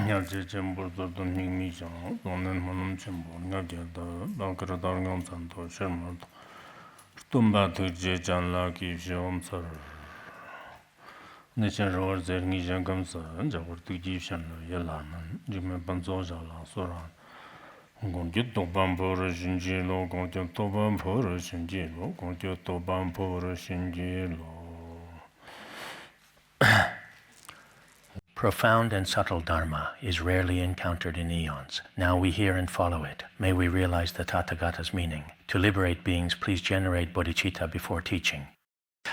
Nyalche Chembo Toto Ningmi Shang, Donen Manum Chembo, Nyalcheta, Lankara Dargam Santo, Shermat, Tumba Tuche Chanla Kishom Sar, Nishan Roar Zer Nishan Kamsa, Jawar Tuji Shan, Yelaman, Jime Panzo Jala, Soran, Gonjo Toban Pora Shinjilo, Gonjo Toban Pora Shinjilo, Gonjo Toban Pora Shinjilo. Profound and subtle Dharma is rarely encountered in eons. Now we hear and follow it. May we realize the Tathagata's meaning. To liberate beings, please generate bodhicitta before teaching.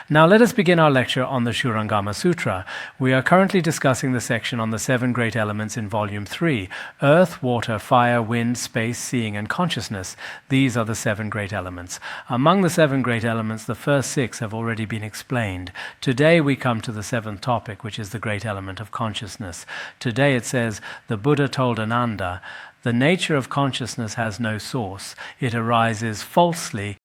Now let us begin our lecture on the Shurangama Sutra. We are currently discussing the section on the 7 great elements in Volume 3. Earth, water, fire, wind, space, seeing, and consciousness. These are the 7 great elements. Among the 7 great elements, the first 6 have already been explained. Today we come to the 7th topic, which is the great element of consciousness. Today it says, the Buddha told Ananda, the nature of consciousness has no source. It arises falsely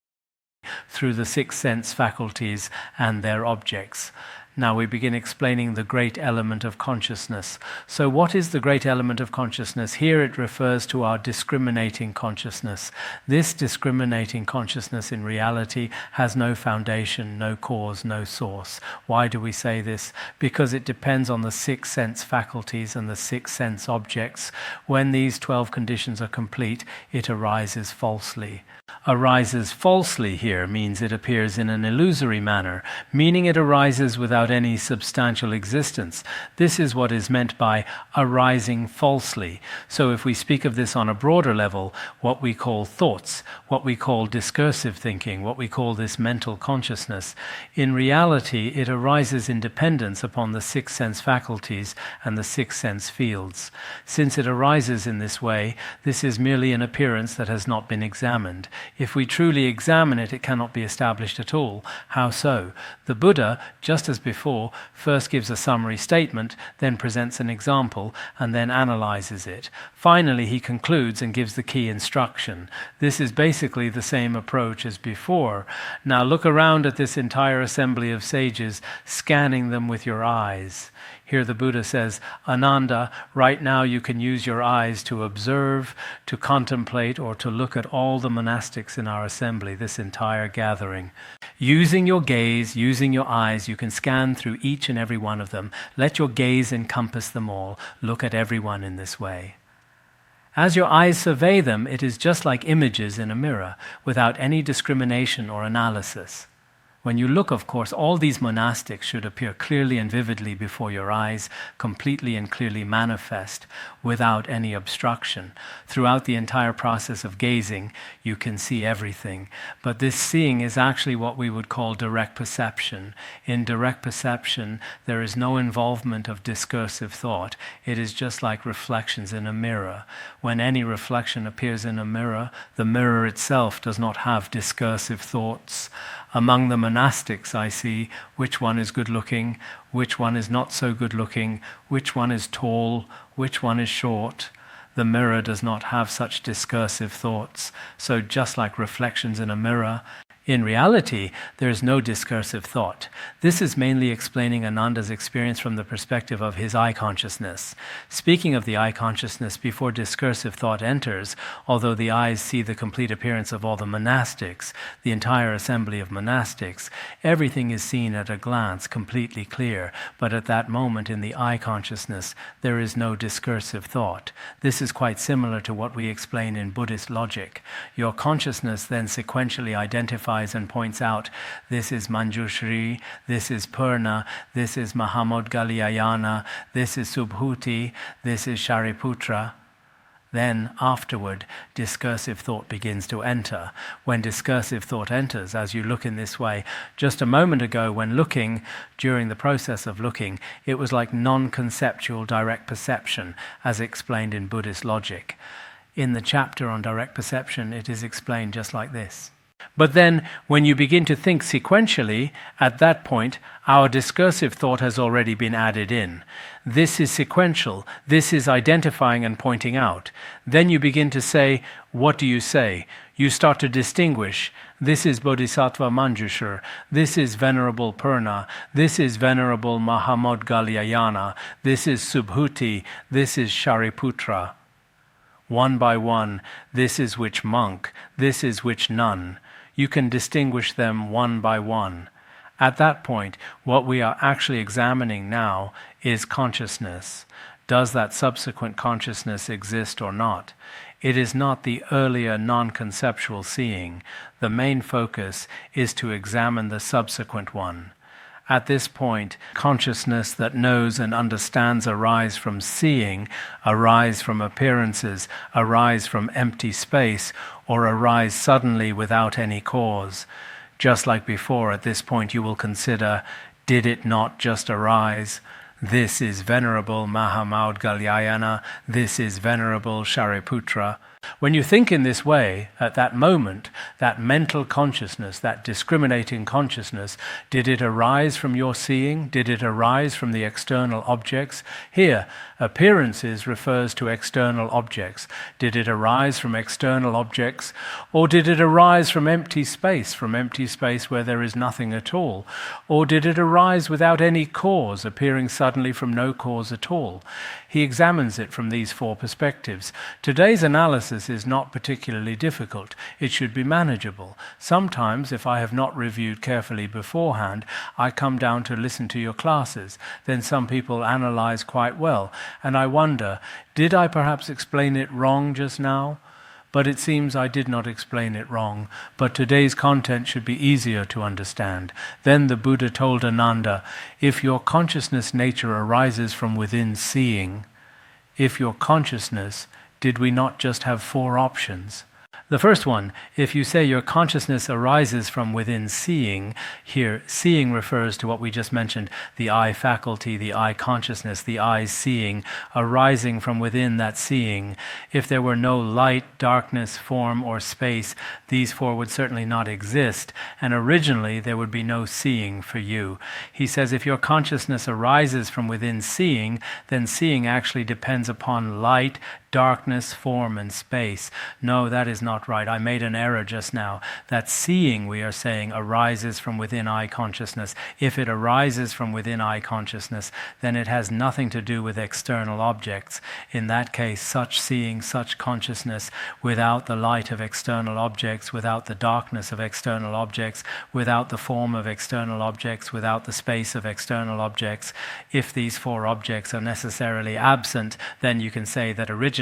through the 6 sense faculties and their objects. Now we begin explaining the great element of consciousness. So what is the great element of consciousness? Here it refers to our discriminating consciousness. This discriminating consciousness in reality has no foundation, no cause, no source. Why do we say this? Because it depends on the 6 sense faculties and the 6 sense objects. When these 12 conditions are complete, it arises falsely. Arises falsely here means it appears in an illusory manner, meaning it arises without any substantial existence. This is what is meant by arising falsely. So if we speak of this on a broader level, what we call thoughts, what we call discursive thinking, what we call this mental consciousness, in reality it arises in dependence upon the 6 sense faculties and the 6 sense fields. Since it arises in this way, this is merely an appearance that has not been examined. If we truly examine it, it cannot be established at all. How so? The Buddha, just as before, first gives a summary statement, then presents an example, and then analyzes it. Finally, he concludes and gives the key instruction. This is basically the same approach as before. Now look around at this entire assembly of sages, scanning them with your eyes. Here the Buddha says, Ananda, right now you can use your eyes to observe, to contemplate, or to look at all the monastics in our assembly, this entire gathering. Using your gaze, using your eyes, you can scan through each and every one of them. Let your gaze encompass them all. Look at everyone in this way. As your eyes survey them, it is just like images in a mirror, without any discrimination or analysis. When you look, of course, all these monastics should appear clearly and vividly before your eyes, completely and clearly manifest, without any obstruction. Throughout the entire process of gazing, you can see everything. But this seeing is actually what we would call direct perception. In direct perception, there is no involvement of discursive thought. It is just like reflections in a mirror. When any reflection appears in a mirror, the mirror itself does not have discursive thoughts. Among the monastics, I see which one is good-looking, which one is not so good-looking, which one is tall, which one is short. The mirror does not have such discursive thoughts. So just like reflections in a mirror, in reality, there is no discursive thought. This is mainly explaining Ananda's experience from the perspective of his eye consciousness. Speaking of the eye consciousness before discursive thought enters, although the eyes see the complete appearance of all the monastics, the entire assembly of monastics, everything is seen at a glance, completely clear. But at that moment in the eye consciousness, there is no discursive thought. This is quite similar to what we explain in Buddhist logic. Your consciousness then sequentially identifies and points out, this is Manjushri, this is Purna, this is Mahamodgalyayana, this is Subhuti, this is Shariputra. Then afterward, discursive thought begins to enter. When discursive thought enters, as you look in this way, just a moment ago when looking, during the process of looking, it was like non-conceptual direct perception, as explained in Buddhist logic. In the chapter on direct perception, it is explained just like this. But then, when you begin to think sequentially, at that point, our discursive thought has already been added in. This is sequential. This is identifying and pointing out. Then you begin to say, what do you say? You start to distinguish. This is Bodhisattva Manjushar. This is Venerable Purna. This is Venerable Mahamodgalyayana. This is Subhuti. This is Shariputra. One by one, this is which monk. This is which nun. You can distinguish them one by one. At that point, what we are actually examining now is consciousness. Does that subsequent consciousness exist or not? It is not the earlier non-conceptual seeing. The main focus is to examine the subsequent one. At this point, consciousness that knows and understands arise from seeing, arise from appearances, arise from empty space, or arise suddenly without any cause. Just like before, at this point you will consider, did it not just arise? This is Venerable Mahamodgalyayana, this is Venerable Shariputra. When you think in this way, at that moment, that mental consciousness, that discriminating consciousness, did it arise from your seeing? Did it arise from the external objects? Here, appearances refers to external objects. Did it arise from external objects? Or did it arise from empty space where there is nothing at all? Or did it arise without any cause, appearing suddenly from no cause at all? He examines it from these four perspectives. Today's analysis is not particularly difficult. It should be manageable. Sometimes, if I have not reviewed carefully beforehand, I come down to listen to your classes. Then some people analyze quite well, and I wonder, did I perhaps explain it wrong just now? But it seems I did not explain it wrong, but today's content should be easier to understand. Then the Buddha told Ananda, if your consciousness nature arises from within seeing, if your consciousness, did we not just have four options? The first one, if you say your consciousness arises from within seeing, here seeing refers to what we just mentioned, the eye faculty, the eye consciousness, the eye seeing, arising from within that seeing. If there were no light, darkness, form, or space, these four would certainly not exist, and originally there would be no seeing for you. He says if your consciousness arises from within seeing, then seeing actually depends upon light, darkness, form, and space. No, that is not right. I made an error just now. That seeing, we are saying, arises from within eye consciousness. If it arises from within eye consciousness, then it has nothing to do with external objects. In that case, such seeing, such consciousness, without the light of external objects, without the darkness of external objects, without the form of external objects, without the space of external objects, if these four objects are necessarily absent, then you can say that originally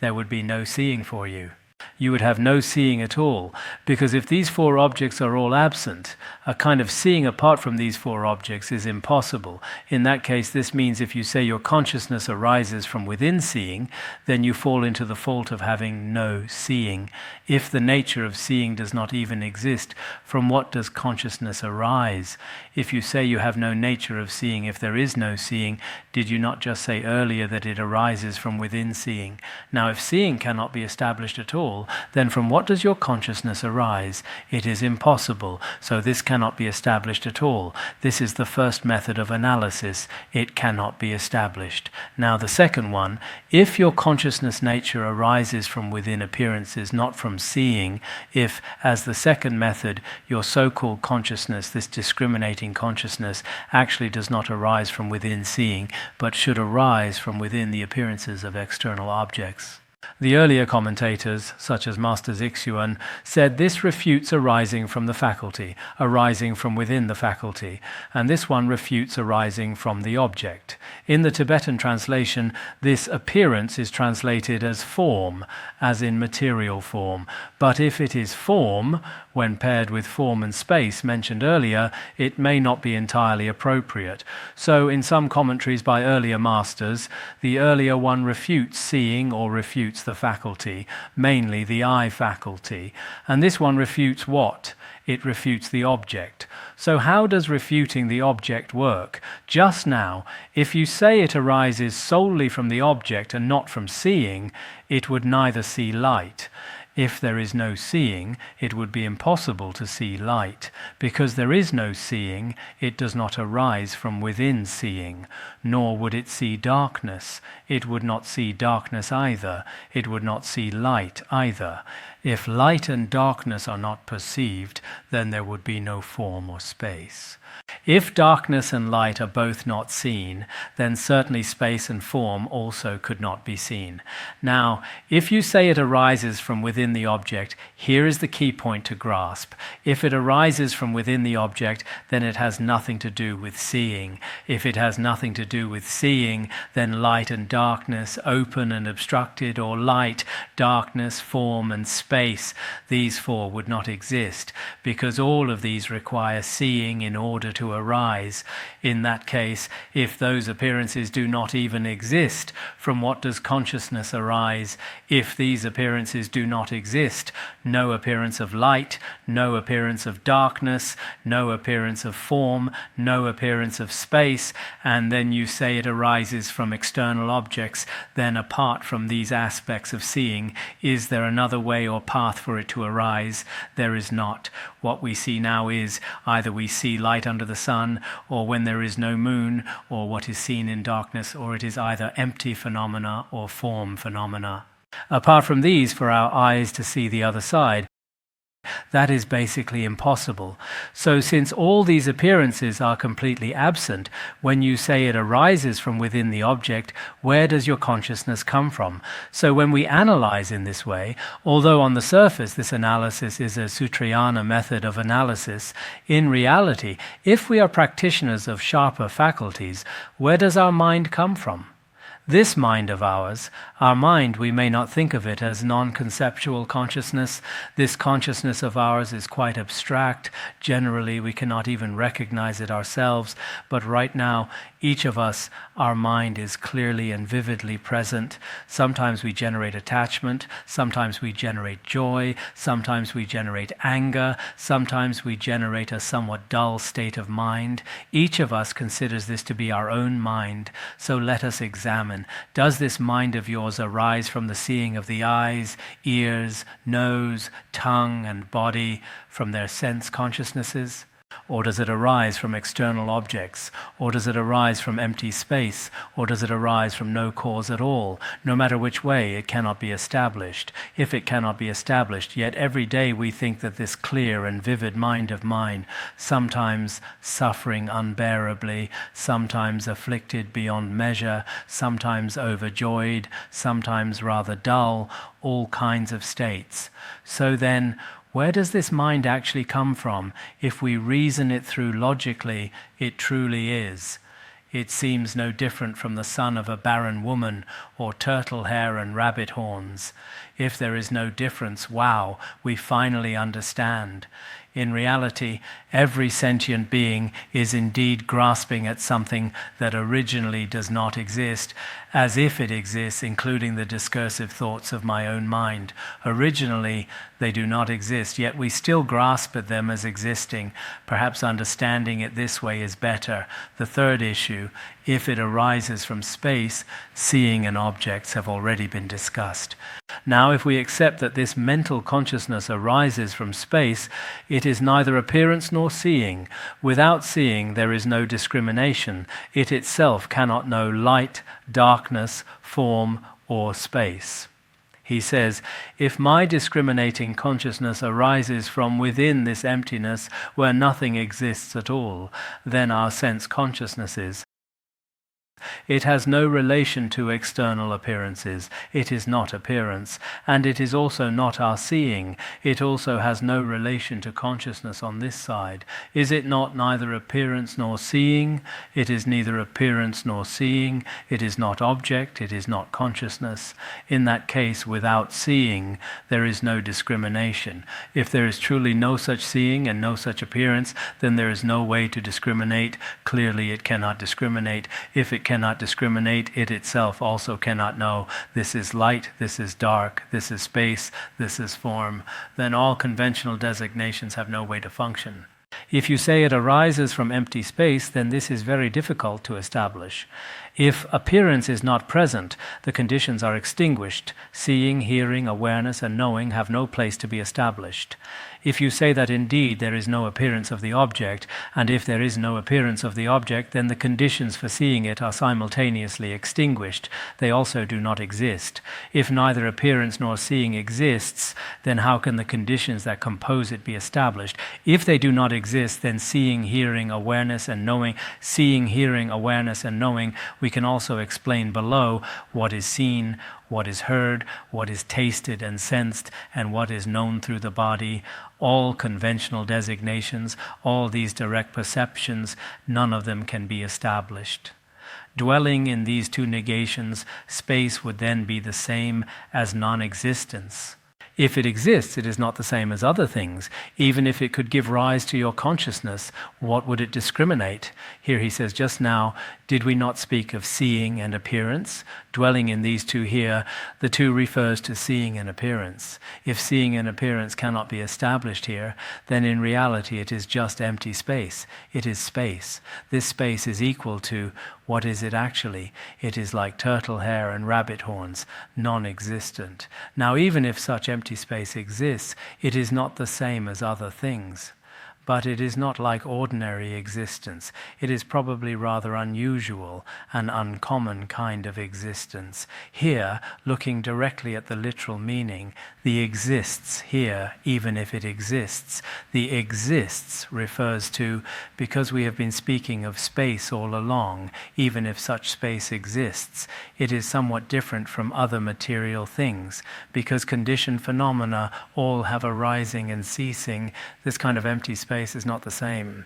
there would be no seeing for you. You would have no seeing at all, because if these four objects are all absent, a kind of seeing apart from these four objects is impossible. In that case, this means if you say your consciousness arises from within seeing, then you fall into the fault of having no seeing. If the nature of seeing does not even exist, from what does consciousness arise? If you say you have no nature of seeing, if there is no seeing, did you not just say earlier that it arises from within seeing? Now, if seeing cannot be established at all, then from what does your consciousness arise? It is impossible, so this cannot be established at all. This is the first method of analysis. It cannot be established. Now the second one, if your consciousness nature arises from within appearances, not from seeing, if, as the second method, your so-called consciousness, this discriminating consciousness, actually does not arise from within seeing, but should arise from within the appearances of external objects. The earlier commentators, such as Master Zixuan, said this refutes arising from the faculty, arising from within the faculty, and this one refutes arising from the object. In the Tibetan translation, this appearance is translated as form, as in material form. But if it is form, when paired with form and space mentioned earlier, it may not be entirely appropriate. So in some commentaries by earlier masters, the earlier one refutes seeing or refutes the faculty, mainly the eye faculty. And this one refutes what? It refutes the object. So how does refuting the object work? Just now, if you say it arises solely from the object and not from seeing, it would neither see light. If there is no seeing, it would be impossible to see light. Because there is no seeing, it does not arise from within seeing, nor would it see darkness. It would not see darkness either. It would not see light either. If light and darkness are not perceived, then there would be no form or space. If darkness and light are both not seen, then certainly space and form also could not be seen. Now, if you say it arises from within the object, here is the key point to grasp. If it arises from within the object, then it has nothing to do with seeing. If it has nothing to do with seeing, then light and darkness, open and obstructed, or light, darkness, form, and space, these four would not exist, because all of these require seeing in order to arise. In that case, if those appearances do not even exist, from what does consciousness arise? If these appearances do not exist, no appearance of light, no appearance of darkness, no appearance of form, no appearance of space, and then you say it arises from external objects, then apart from these aspects of seeing, is there another way or path for it to arise? There is not. What we see now is either we see light under the sun, or when there is no moon, or what is seen in darkness, or it is either empty phenomena or form phenomena. Apart from these, for our eyes to see the other side, that is basically impossible. So since all these appearances are completely absent, when you say it arises from within the object, where does your consciousness come from? So when we analyze in this way, although on the surface this analysis is a Sutrayana method of analysis, in reality, if we are practitioners of sharper faculties, where does our mind come from? This mind of ours, our mind, we may not think of it as non-conceptual consciousness. This consciousness of ours is quite abstract. Generally, we cannot even recognize it ourselves. But right now, each of us, our mind is clearly and vividly present. Sometimes we generate attachment. Sometimes we generate joy. Sometimes we generate anger. Sometimes we generate a somewhat dull state of mind. Each of us considers this to be our own mind. So let us examine. Does this mind of yours arise from the seeing of the eyes, ears, nose, tongue, and body, from their sense consciousnesses? Or does it arise from external objects? Or does it arise from empty space? Or does it arise from no cause at all? No matter which way, it cannot be established. If it cannot be established, yet every day we think that this clear and vivid mind of mine, sometimes suffering unbearably, sometimes afflicted beyond measure, sometimes overjoyed, sometimes rather dull, all kinds of states. So then, where does this mind actually come from? If we reason it through logically, it truly is. It seems no different from the son of a barren woman, or turtle hair and rabbit horns. If there is no difference, wow, we finally understand. In reality, every sentient being is indeed grasping at something that originally does not exist, as if it exists, including the discursive thoughts of my own mind. Originally, they do not exist, yet we still grasp at them as existing. Perhaps understanding it this way is better. The third issue, if it arises from space, seeing and objects have already been discussed. Now, if we accept that this mental consciousness arises from space, it is neither appearance nor seeing. Without seeing, there is no discrimination. It itself cannot know light, darkness, form, or space. He says, if my discriminating consciousness arises from within this emptiness where nothing exists at all, then our sense consciousnesses, it has no relation to external appearances. It is not appearance, and it is also not our seeing. It also has no relation to consciousness on this side. Is it not neither appearance nor seeing? It is neither appearance nor seeing. It is not object. It is not consciousness. In that case, without seeing, there is no discrimination. If there is truly no such seeing and no such appearance, then there is no way to discriminate. Clearly, it cannot discriminate. If it cannot discriminate, it itself also cannot know this is light, this is dark, this is space, this is form. Then all conventional designations have no way to function. If you say it arises from empty space, then this is very difficult to establish. If appearance is not present, the conditions are extinguished. Seeing, hearing, awareness, and knowing have no place to be established. If you say that indeed there is no appearance of the object, and if there is no appearance of the object, then the conditions for seeing it are simultaneously extinguished. They also do not exist. If neither appearance nor seeing exists, then how can the conditions that compose it be established? If they do not exist, then seeing, hearing, awareness, and knowing, we can also explain below what is seen, what is heard, what is tasted and sensed, and what is known through the body. All conventional designations, all these direct perceptions, none of them can be established. Dwelling in these two negations, space would then be the same as non-existence. If it exists, it is not the same as other things. Even if it could give rise to your consciousness, what would it discriminate? Here he says, just now, did we not speak of seeing and appearance? Dwelling in these two here, the two refers to seeing and appearance. If seeing and appearance cannot be established here, then in reality it is just empty space. It is space. This space is equal to, what is it actually? It is like turtle hair and rabbit horns, non-existent. Now even if such empty space exists, it is not the same as other things. But it is not like ordinary existence. It is probably rather unusual, an uncommon kind of existence. Here, looking directly at the literal meaning, the exists here, even if it exists. The exists refers to, because we have been speaking of space all along, even if such space exists, it is somewhat different from other material things, because conditioned phenomena all have a rising and ceasing. This kind of empty space is not the same.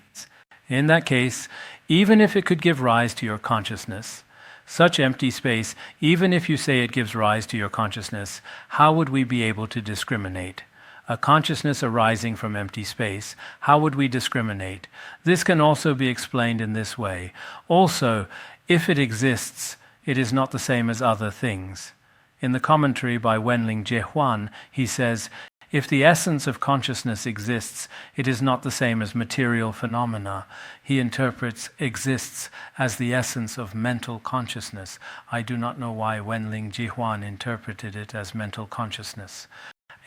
In that case, even if it could give rise to your consciousness, such empty space, even if you say it gives rise to your consciousness, how would we be able to discriminate? A consciousness arising from empty space, how would we discriminate? This can also be explained in this way. Also, if it exists, it is not the same as other things. In the commentary by Wenling Jehuan, he says, if the essence of consciousness exists, it is not the same as material phenomena. He interprets exists as the essence of mental consciousness. I do not know why Wenling Jihuan interpreted it as mental consciousness.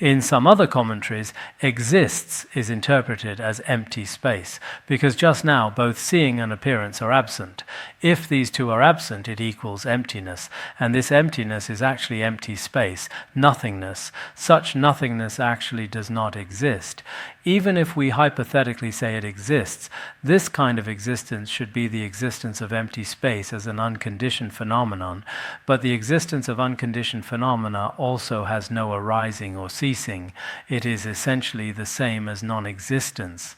In some other commentaries, exists is interpreted as empty space, because just now both seeing and appearance are absent. If these two are absent, it equals emptiness, and this emptiness is actually empty space, nothingness. Such nothingness actually does not exist. Even if we hypothetically say it exists, this kind of existence should be the existence of empty space as an unconditioned phenomenon, but the existence of unconditioned phenomena also has no arising or ceasing. It is essentially the same as non-existence.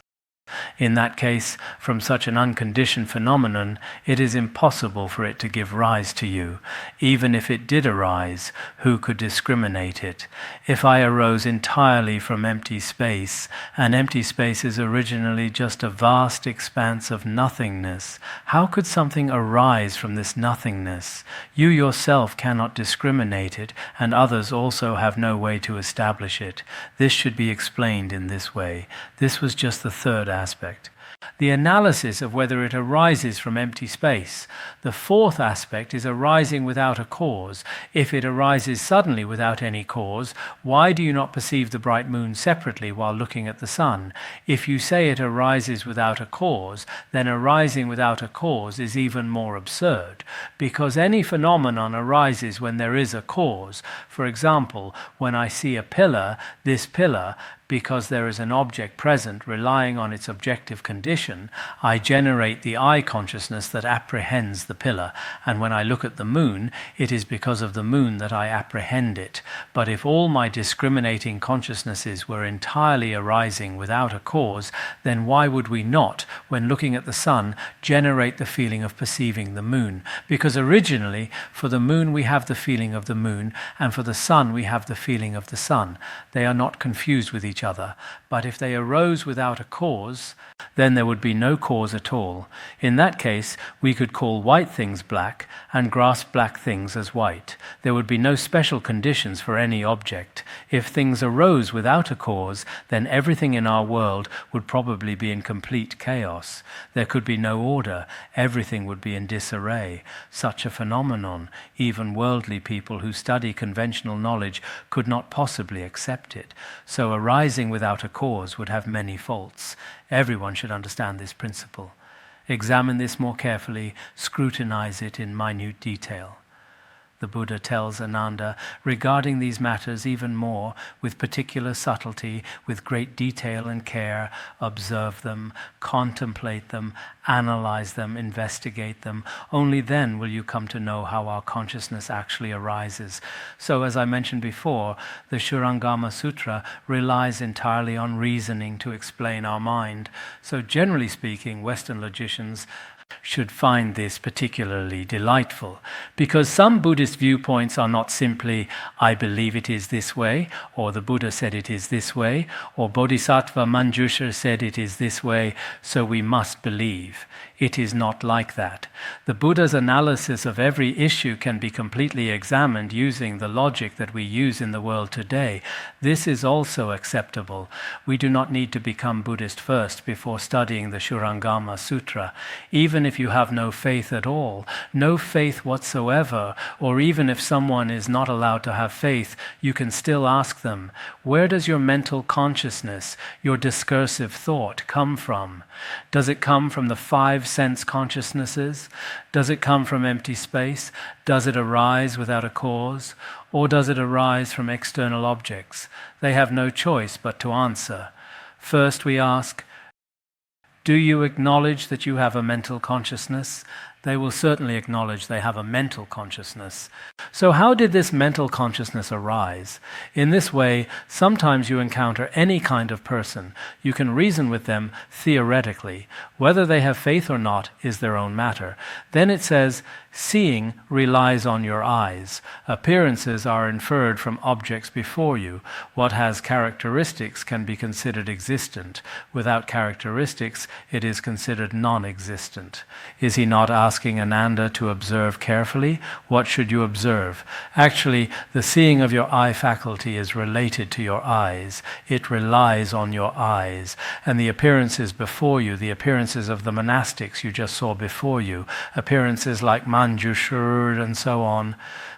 In that case, from such an unconditioned phenomenon, it is impossible for it to give rise to you. Even if it did arise, who could discriminate it? If I arose entirely from empty space, and empty space is originally just a vast expanse of nothingness, how could something arise from this nothingness? You yourself cannot discriminate it, and others also have no way to establish it. This should be explained in this way. This was just the third aspect. The analysis of whether it arises from empty space. The fourth aspect is arising without a cause. If it arises suddenly without any cause, why do you not perceive the bright moon separately while looking at the sun? If you say it arises without a cause, then arising without a cause is even more absurd, because any phenomenon arises when there is a cause. For example, when I see a pillar, this pillar, because there is an object present relying on its objective condition, I generate the eye consciousness that apprehends the pillar. And when I look at the moon, it is because of the moon that I apprehend it. But if all my discriminating consciousnesses were entirely arising without a cause, then why would we not, when looking at the sun, generate the feeling of perceiving the moon? Because originally, for the moon we have the feeling of the moon, and for the sun we have the feeling of the sun. They are not confused with each each other, but if they arose without a cause, then there would be no cause at all. In that case, we could call white things black and grasp black things as white. There would be no special conditions for any object. If things arose without a cause, then everything in our world would probably be in complete chaos. There could be no order. Everything would be in disarray. Such a phenomenon, even worldly people who study conventional knowledge could not possibly accept it. So arising without a cause would have many faults. Everyone should understand this principle. Examine this more carefully, scrutinize it in minute detail. The Buddha tells Ananda regarding these matters even more, with particular subtlety, with great detail and care, observe them, contemplate them, analyze them, investigate them. Only then will you come to know how our consciousness actually arises. So, as I mentioned before, the Shurangama Sutra relies entirely on reasoning to explain our mind. So, generally speaking, Western logicians should find this particularly delightful, because some Buddhist viewpoints are not simply, I believe it is this way, or the Buddha said it is this way, or Bodhisattva Manjushra said it is this way, so we must believe. It is not like that. The Buddha's analysis of every issue can be completely examined using the logic that we use in the world today. This is also acceptable. We do not need to become Buddhist first before studying the Shurangama Sutra. Even if you have no faith at all, no faith whatsoever, or even if someone is not allowed to have faith, you can still ask them, where does your mental consciousness, your discursive thought come from? Does it come from the 5 sense consciousnesses? Does it come from empty space? Does it arise without a cause? Or does it arise from external objects? They have no choice but to answer. First we ask, do you acknowledge that you have a mental consciousness? They will certainly acknowledge they have a mental consciousness. So how did this mental consciousness arise? In this way, sometimes you encounter any kind of person. You can reason with them theoretically. Whether they have faith or not is their own matter. Then it says, seeing relies on your eyes. Appearances are inferred from objects before you. What has characteristics can be considered existent. Without characteristics, it is considered non-existent. Is he not asking Ananda to observe carefully? What should you observe? Actually, the seeing of your eye faculty is related to your eyes. It relies on your eyes. And the appearances before you, the appearances of the monastics you just saw before you, appearances like Manjushra and so on,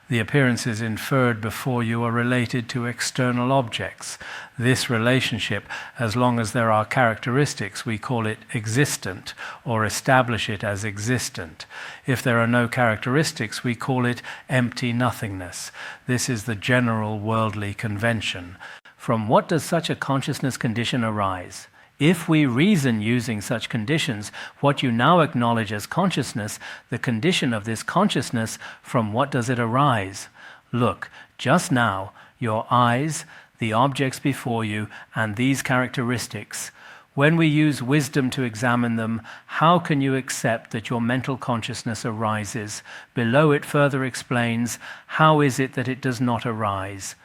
the appearances inferred before you are related to external objects. This relationship, as long as there are characteristics, we call it existent, or establish it as existent. If there are no characteristics, we call it empty nothingness. This is the general worldly convention. From what does such a consciousness condition arise? If we reason using such conditions, what you now acknowledge as consciousness, the condition of this consciousness, from what does it arise? Look, just now, your eyes, the objects before you, and these characteristics. When we use wisdom to examine them, how can you accept that your mental consciousness arises? Below it further explains, how is it that it does not arise?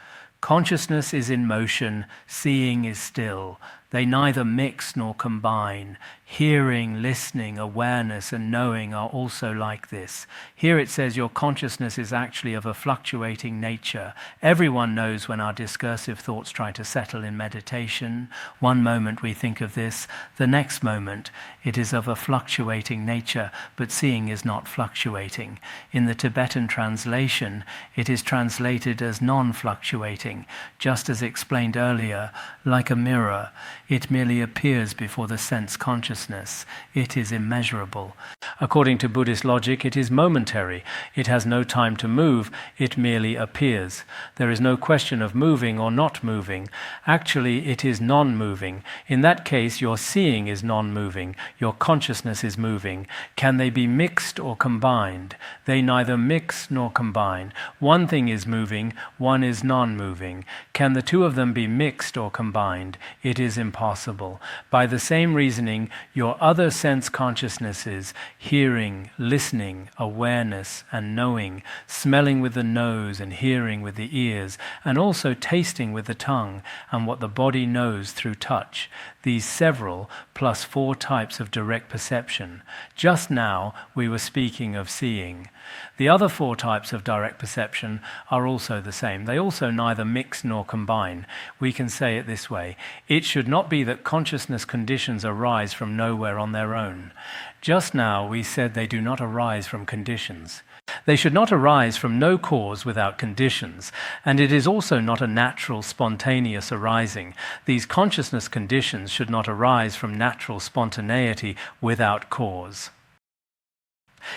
Consciousness is in motion, seeing is still. They neither mix nor combine. Hearing, listening, awareness, and knowing are also like this. Here it says your consciousness is actually of a fluctuating nature. Everyone knows when our discursive thoughts try to settle in meditation. One moment we think of this, the next moment it is of a fluctuating nature, but seeing is not fluctuating. In the Tibetan translation, it is translated as non-fluctuating, just as explained earlier, like a mirror. It merely appears before the sense consciousness. It is immeasurable. According to Buddhist logic, it is momentary. It has no time to move. It merely appears. There is no question of moving or not moving. Actually, it is non-moving. In that case, your seeing is non-moving. Your consciousness is moving. Can they be mixed or combined? They neither mix nor combine. One thing is moving, one is non-moving. Can the two of them be mixed or combined? It is impossible. impossible. By the same reasoning, your other sense consciousnesses, hearing, listening, awareness, and knowing, smelling with the nose and hearing with the ears, and also tasting with the tongue, and what the body knows through touch, these several plus 4 types of direct perception. Just now we were speaking of seeing. The other 4 types of direct perception are also the same. They also neither mix nor combine. We can say it this way: it should not be that consciousness conditions arise from nowhere on their own. Just now we said they do not arise from conditions. They should not arise from no cause without conditions, and it is also not a natural, spontaneous arising. These consciousness conditions should not arise from natural spontaneity without cause.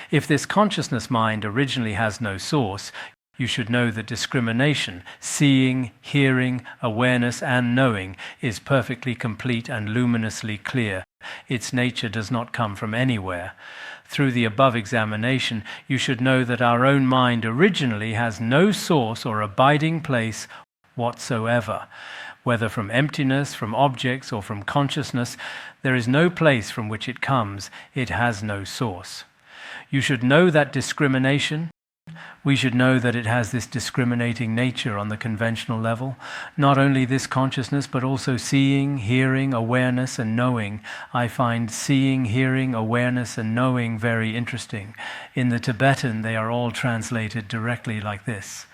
If this consciousness mind originally has no source, you should know that discrimination, seeing, hearing, awareness, and knowing is perfectly complete and luminously clear. Its nature does not come from anywhere. Through the above examination, you should know that our own mind originally has no source or abiding place whatsoever. Whether from emptiness, from objects, or from consciousness, there is no place from which it comes. It has no source. You should know that discrimination. We should know that it has this discriminating nature on the conventional level. Not only this consciousness, but also seeing, hearing, awareness, and knowing. I find seeing, hearing, awareness, and knowing very interesting. In the Tibetan, they are all translated directly like this.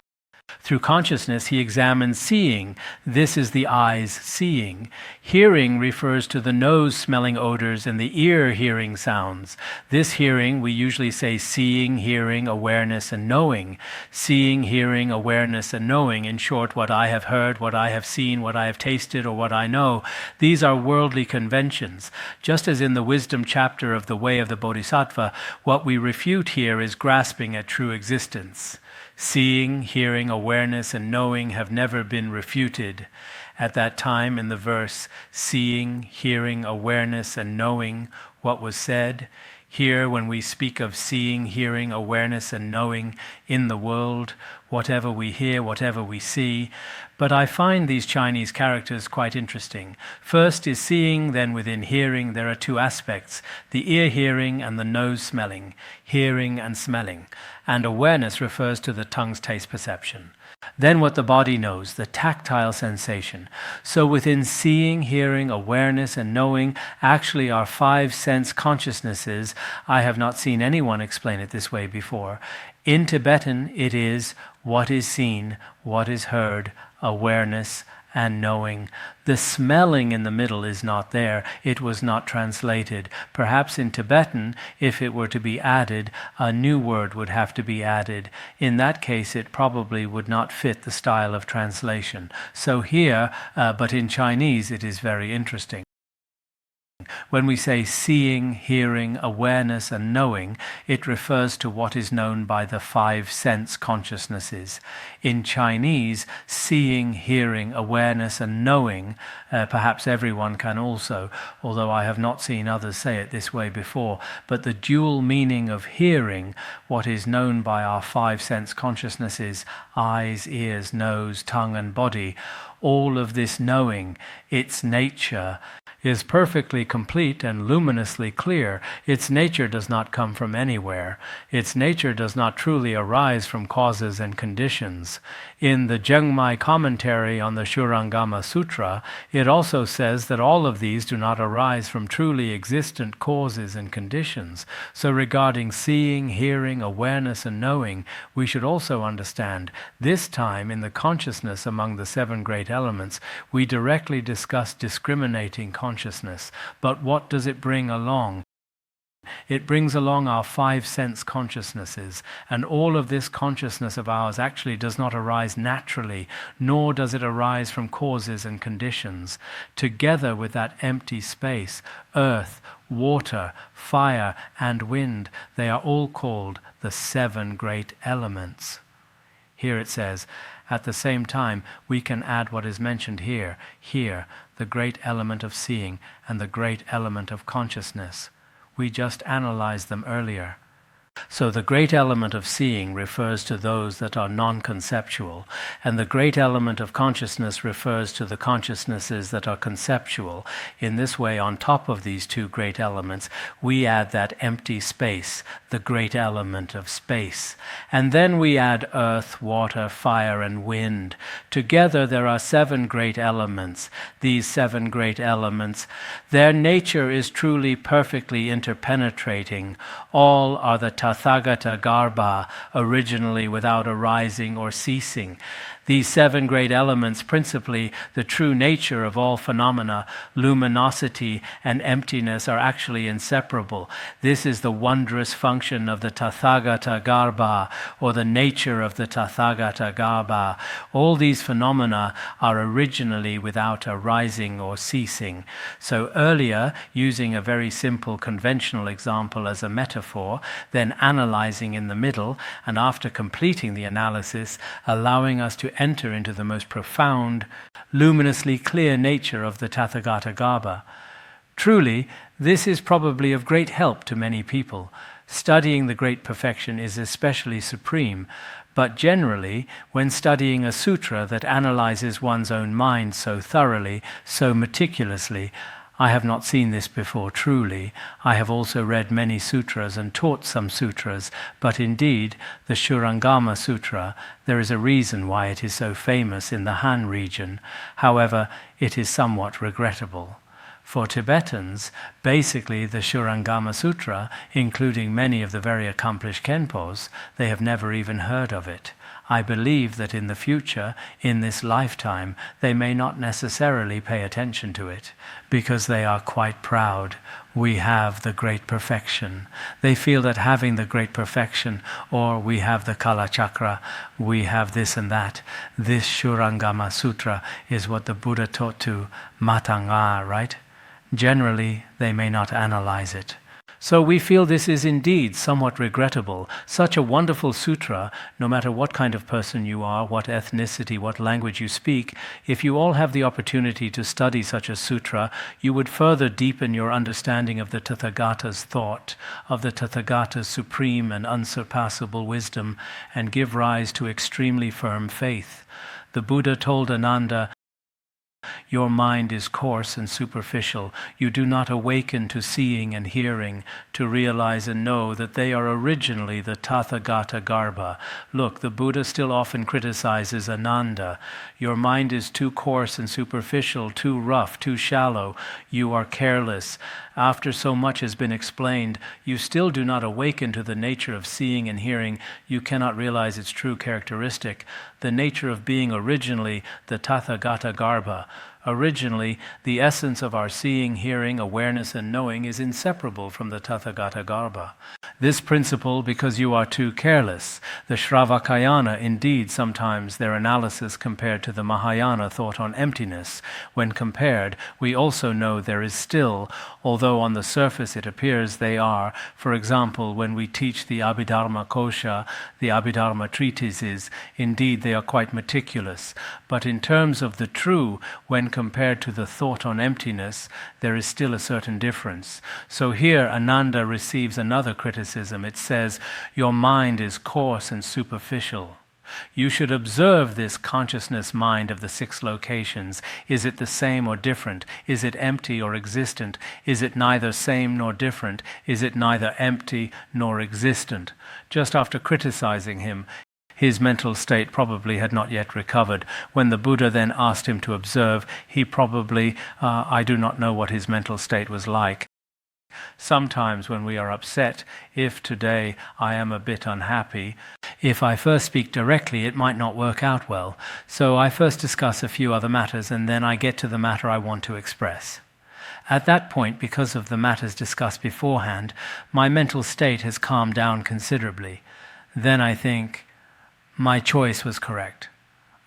Through consciousness, he examines seeing. This is the eyes seeing. Hearing refers to the nose smelling odors and the ear hearing sounds. This hearing, we usually say seeing, hearing, awareness, and knowing. Seeing, hearing, awareness, and knowing. In short, what I have heard, what I have seen, what I have tasted, or what I know. These are worldly conventions. Just as in the wisdom chapter of The Way of the Bodhisattva, what we refute here is grasping at true existence. Seeing, hearing, awareness, and knowing have never been refuted. At that time in the verse, seeing, hearing, awareness, and knowing what was said. Here, when we speak of seeing, hearing, awareness, and knowing in the world, whatever we hear, whatever we see. But I find these Chinese characters quite interesting. First is seeing, then within hearing there are 2 aspects, the ear hearing and the nose smelling, hearing and smelling. And awareness refers to the tongue's taste perception. Then what the body knows, the tactile sensation. So within seeing, hearing, awareness, and knowing actually are 5 sense consciousnesses. I have not seen anyone explain it this way before. In Tibetan, it is what is seen, what is heard, awareness, and knowing. The smelling in the middle is not there. It was not translated. Perhaps in Tibetan, if it were to be added, a new word would have to be added. In that case, it probably would not fit the style of translation. So here, but in Chinese, it is very interesting. When we say seeing, hearing, awareness, and knowing, it refers to what is known by the 5 sense consciousnesses. In Chinese, seeing, hearing, awareness, and knowing, perhaps everyone can also, although I have not seen others say it this way before, but the dual meaning of hearing, what is known by our 5 sense consciousnesses, eyes, ears, nose, tongue, and body, all of this knowing, its nature, is perfectly complete and luminously clear. Its nature does not come from anywhere. Its nature does not truly arise from causes and conditions. In the Zhengmai commentary on the Shurangama Sutra, it also says that all of these do not arise from truly existent causes and conditions. So regarding seeing, hearing, awareness, and knowing, we should also understand this time in the consciousness among the 7 great elements, we directly discuss discriminating consciousness. But what does it bring along? It brings along our 5 sense consciousnesses, and all of this consciousness of ours actually does not arise naturally, nor does it arise from causes and conditions. Together with that empty space, earth, water, fire, and wind, they are all called the 7 great elements. Here it says, at the same time, we can add what is mentioned here, the great element of seeing and the great element of consciousness. We just analyzed them earlier. So the great element of seeing refers to those that are non-conceptual, and the great element of consciousness refers to the consciousnesses that are conceptual. In this way, on top of these two great elements, we add that empty space, the great element of space. And then we add earth, water, fire, and wind. Together there are 7 great elements. These 7 great elements, their nature is truly perfectly interpenetrating. All are the Tathagata Garbha, originally without arising or ceasing. These 7 great elements, principally the true nature of all phenomena, luminosity and emptiness, are actually inseparable. This is the wondrous function of the Tathagata Garbha, or the nature of the Tathagata Garbha. All these phenomena are originally without arising or ceasing. So earlier, using a very simple conventional example as a metaphor, then analyzing in the middle, and after completing the analysis, allowing us to enter into the most profound, luminously clear nature of the Tathagata Garbha. Truly, this is probably of great help to many people. Studying the great perfection is especially supreme, but generally, when studying a sutra that analyzes one's own mind so thoroughly, so meticulously, I have not seen this before truly. I have also read many sutras and taught some sutras, but indeed, the Shurangama Sutra, there is a reason why it is so famous in the Han region. However, it is somewhat regrettable. For Tibetans, basically the Shurangama Sutra, including many of the very accomplished Khenpos, they have never even heard of it. I believe that in the future, in this lifetime, they may not necessarily pay attention to it, because they are quite proud. We have the great perfection. They feel that having the great perfection, or we have the Kala Chakra, we have this and that. This Shurangama Sutra is what the Buddha taught to Matanga, right? Generally, they may not analyze it. So we feel this is indeed somewhat regrettable. Such a wonderful sutra, no matter what kind of person you are, what ethnicity, what language you speak, if you all have the opportunity to study such a sutra, you would further deepen your understanding of the Tathagata's thought, of the Tathagata's supreme and unsurpassable wisdom, and give rise to extremely firm faith. The Buddha told Ananda, "Your mind is coarse and superficial. You do not awaken to seeing and hearing, to realize and know that they are originally the Tathagata Garbha." Look, the Buddha still often criticizes Ananda. Your mind is too coarse and superficial, too rough, too shallow. You are careless. After so much has been explained, you still do not awaken to the nature of seeing and hearing. You cannot realize its true characteristic, the nature of being originally the Tathagata Garbha. Originally, the essence of our seeing, hearing, awareness, and knowing is inseparable from the Tathagata Garbha. This principle, because you are too careless. The Shravakayana, indeed, sometimes their analysis compared to the Mahayana thought on emptiness. When compared, we also know there is still, although on the surface it appears they are. For example, when we teach the Abhidharma Kosha, the Abhidharma treatises, indeed they are quite meticulous. But in terms of the true, when compared to the thought on emptiness, there is still a certain difference. So here Ananda receives another criticism. It says, "Your mind is coarse and superficial." You should observe this consciousness mind of the 6 locations. Is it the same or different? Is it empty or existent? Is it neither same nor different? Is it neither empty nor existent? Just after criticizing him, his mental state probably had not yet recovered. When the Buddha then asked him to observe, he probably, I do not know what his mental state was like. Sometimes when we are upset, if today I am a bit unhappy, if I first speak directly, it might not work out well. So I first discuss a few other matters, and then I get to the matter I want to express. At that point, because of the matters discussed beforehand, my mental state has calmed down considerably. Then I think, my choice was correct.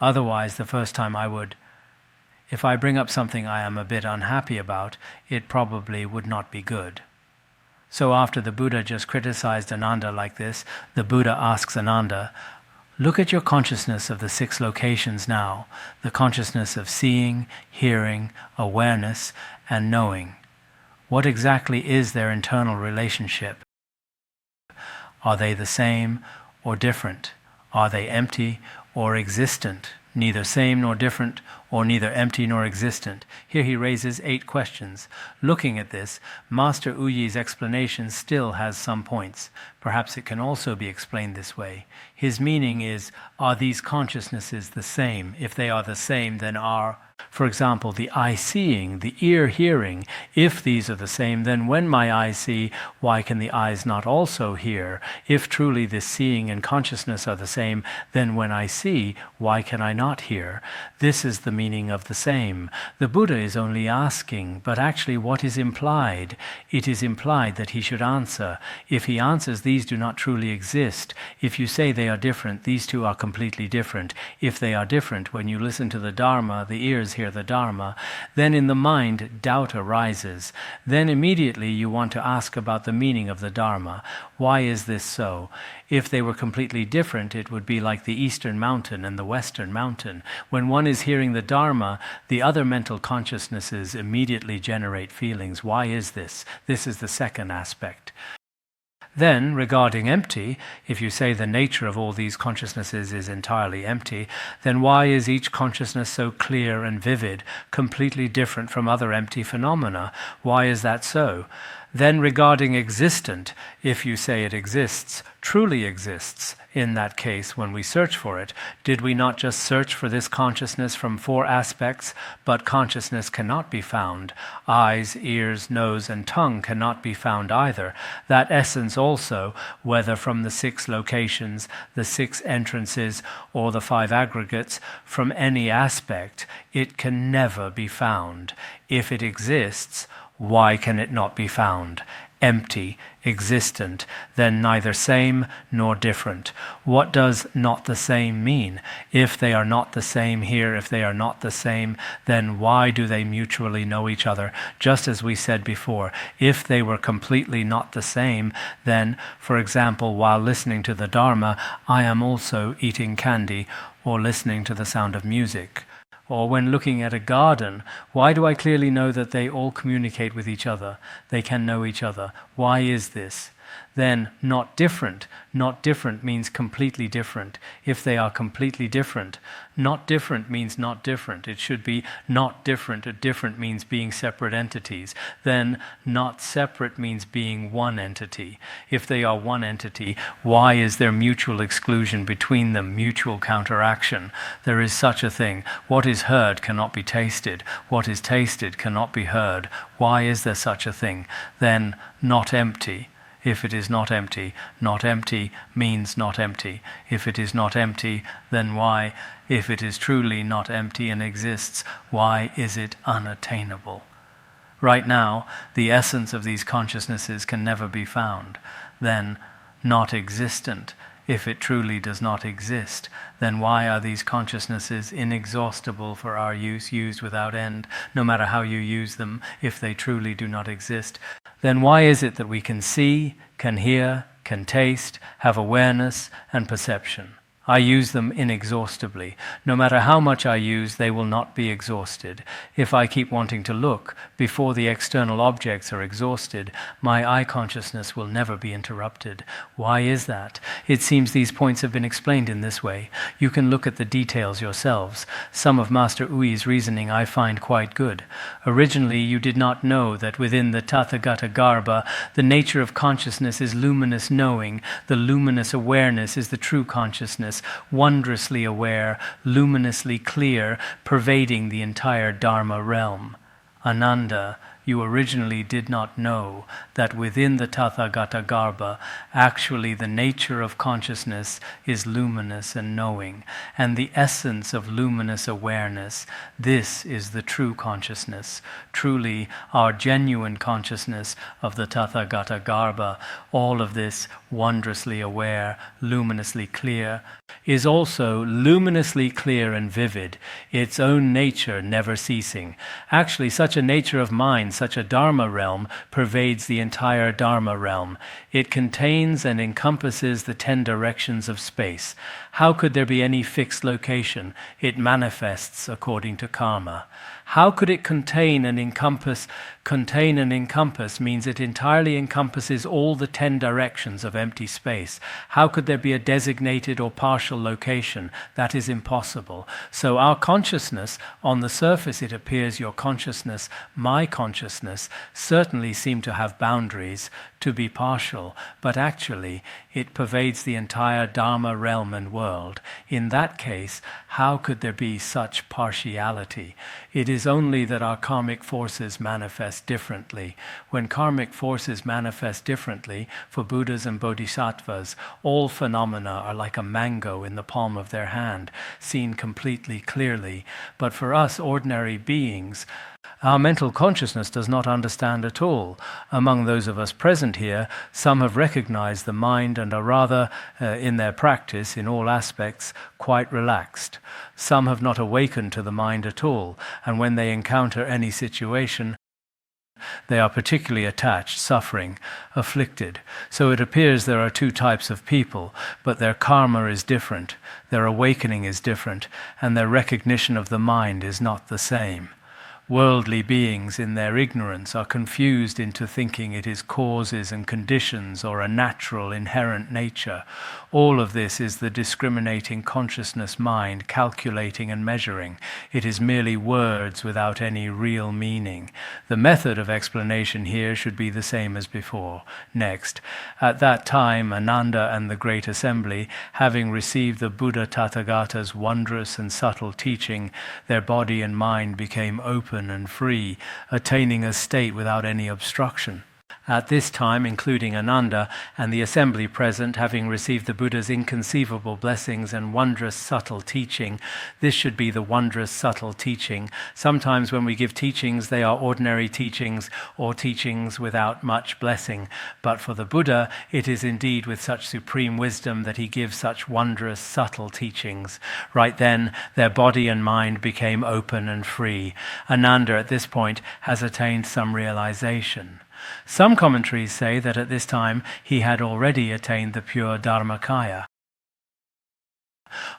Otherwise, the first time if I bring up something I am a bit unhappy about, it probably would not be good. So after the Buddha just criticized Ananda like this, the Buddha asks Ananda, "Look at your consciousness of the 6 locations now, the consciousness of seeing, hearing, awareness, and knowing. What exactly is their internal relationship? Are they the same or different? Are they empty or existent? Neither same nor different, or neither empty nor existent. Here he raises 8 questions. Looking at this, Master Uyi's explanation still has some points. Perhaps it can also be explained this way. His meaning is, are these consciousnesses the same? If they are the same, then are, for example, the eye seeing, the ear hearing. If these are the same, then when my eyes see, why can the eyes not also hear? If truly this seeing and consciousness are the same, then when I see, why can I not hear? This is the meaning of the same. The Buddha is only asking, but actually what is implied? It is implied that he should answer. If he answers, these do not truly exist. If you say they are different, these two are completely different. If they are different, when you listen to the Dharma, the ears hear the Dharma, then in the mind doubt arises. Then immediately you want to ask about the meaning of the Dharma. Why is this so? If they were completely different, it would be like the Eastern Mountain and the Western Mountain. When one is hearing the Dharma, the other mental consciousnesses immediately generate feelings. Why is this? This is the second aspect. Then, regarding empty, if you say the nature of all these consciousnesses is entirely empty, then why is each consciousness so clear and vivid, completely different from other empty phenomena? Why is that so? Then regarding existent, if you say it exists, truly exists, in that case, when we search for it, did we not just search for this consciousness from 4 aspects, but consciousness cannot be found. Eyes, ears, nose, and tongue cannot be found either. That essence also, whether from the 6 locations, the 6 entrances, or the 5 aggregates, from any aspect, it can never be found. If it exists, why can it not be found? Empty, existent, then neither same nor different. What does not the same mean? If they are not the same here, if they are not the same, then why do they mutually know each other? Just as we said before, if they were completely not the same, then, for example, while listening to the Dharma, I am also eating candy or listening to the sound of music. Or when looking at a garden, why do I clearly know that they all communicate with each other? They can know each other. Why is this? Then not different. Not different means completely different. If they are completely different, not different means not different. It should be not different. Different means being separate entities. Then not separate means being one entity. If they are one entity, why is there mutual exclusion between them, mutual counteraction? There is such a thing. What is heard cannot be tasted. What is tasted cannot be heard. Why is there such a thing? Then not empty. If it is not empty means not empty. If it is not empty, then why? If it is truly not empty and exists, why is it unattainable? Right now, the essence of these consciousnesses can never be found. Then, not existent. If it truly does not exist, then why are these consciousnesses inexhaustible for our use, used without end, no matter how you use them, if they truly do not exist? Then why is it that we can see, can hear, can taste, have awareness and perception? I use them inexhaustibly. No matter how much I use, they will not be exhausted. If I keep wanting to look, before the external objects are exhausted, my eye consciousness will never be interrupted. Why is that? It seems these points have been explained in this way. You can look at the details yourselves. Some of Master Uyi's reasoning I find quite good. Originally, you did not know that within the Tathagata Garbha, the nature of consciousness is luminous knowing. The luminous awareness is the true consciousness, wondrously aware, luminously clear, pervading the entire Dharma realm. Ananda, you originally did not know that within the Tathagata Garbha, actually the nature of consciousness is luminous and knowing, and the essence of luminous awareness, this is the true consciousness. Truly, our genuine consciousness of the Tathagata Garbha, all of this wondrously aware, luminously clear, is also luminously clear and vivid, its own nature never ceasing. Actually, such a nature of mind, such a Dharma realm, pervades the entire Dharma realm. It contains and encompasses the 10 directions of space. How could there be any fixed location? It manifests according to karma. How could it contain and encompass Contain and encompass means it entirely encompasses all the 10 directions of empty space. How could there be a designated or partial location? That is impossible. So our consciousness, on the surface it appears your consciousness, my consciousness, certainly seem to have boundaries, to be partial, but actually it pervades the entire Dharma realm and world. In that case, how could there be such partiality? It is only that our karmic forces manifest differently. When karmic forces manifest differently, for Buddhas and Bodhisattvas, all phenomena are like a mango in the palm of their hand, seen completely clearly. But for us ordinary beings, our mental consciousness does not understand at all. Among those of us present here, some have recognized the mind and are rather, in their practice, in all aspects, quite relaxed. Some have not awakened to the mind at all, and when they encounter any situation, they are particularly attached, suffering, afflicted. So it appears there are two types of people, but their karma is different, their awakening is different, and their recognition of the mind is not the same. Worldly beings in their ignorance are confused into thinking it is causes and conditions or a natural inherent nature. All of this is the discriminating consciousness mind calculating and measuring. It is merely words without any real meaning. The method of explanation here should be the same as before. Next, at that time Ananda and the Great Assembly, having received the Buddha Tathagata's wondrous and subtle teaching, their body and mind became open and free, attaining a state without any obstruction. At this time, including Ananda and the assembly present, having received the Buddha's inconceivable blessings and wondrous subtle teaching, this should be the wondrous subtle teaching. Sometimes when we give teachings, they are ordinary teachings or teachings without much blessing. But for the Buddha, it is indeed with such supreme wisdom that he gives such wondrous subtle teachings. Right then, their body and mind became open and free. Ananda at this point has attained some realization. Some commentaries say that at this time he had already attained the pure Dharmakaya.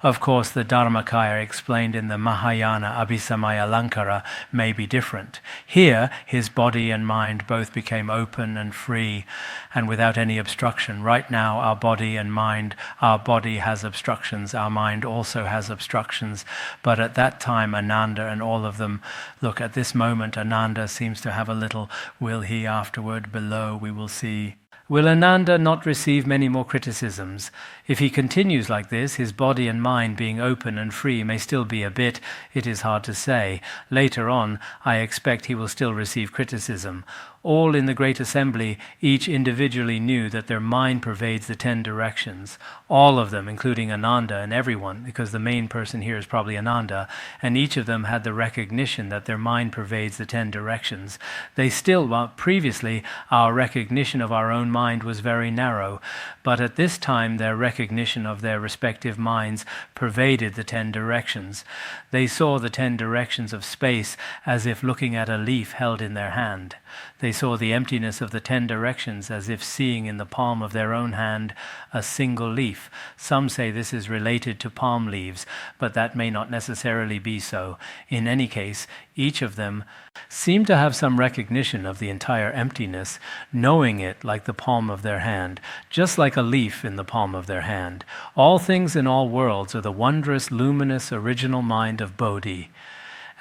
Of course, the Dharmakaya explained in the Mahayana Abhisamaya Lankara may be different. Here, his body and mind both became open and free and without any obstruction. Right now, our body and mind, our body has obstructions, our mind also has obstructions. But at that time, Ananda and all of them, look, at this moment, Ananda seems to have a little, will he afterward, below, we will see. Will Ananda not receive many more criticisms? If he continues like this, his body and mind being open and free may still be a bit, it is hard to say. Later on, I expect he will still receive criticism. All in the Great Assembly, each individually knew that their mind pervades the 10 directions. All of them, including Ananda and everyone, because the main person here is probably Ananda, and each of them had the recognition that their mind pervades the 10 directions. They still, well, previously, our recognition of our own mind was very narrow, but at this time their recognition of their respective minds pervaded the 10 directions. They saw the 10 directions of space as if looking at a leaf held in their hand. They saw the emptiness of the 10 directions as if seeing in the palm of their own hand a single leaf. Some say this is related to palm leaves, but that may not necessarily be so. In any case, each of them seemed to have some recognition of the entire emptiness, knowing it like the palm of their hand, just like a leaf in the palm of their hand. All things in all worlds are the wondrous, luminous, original mind of Bodhi.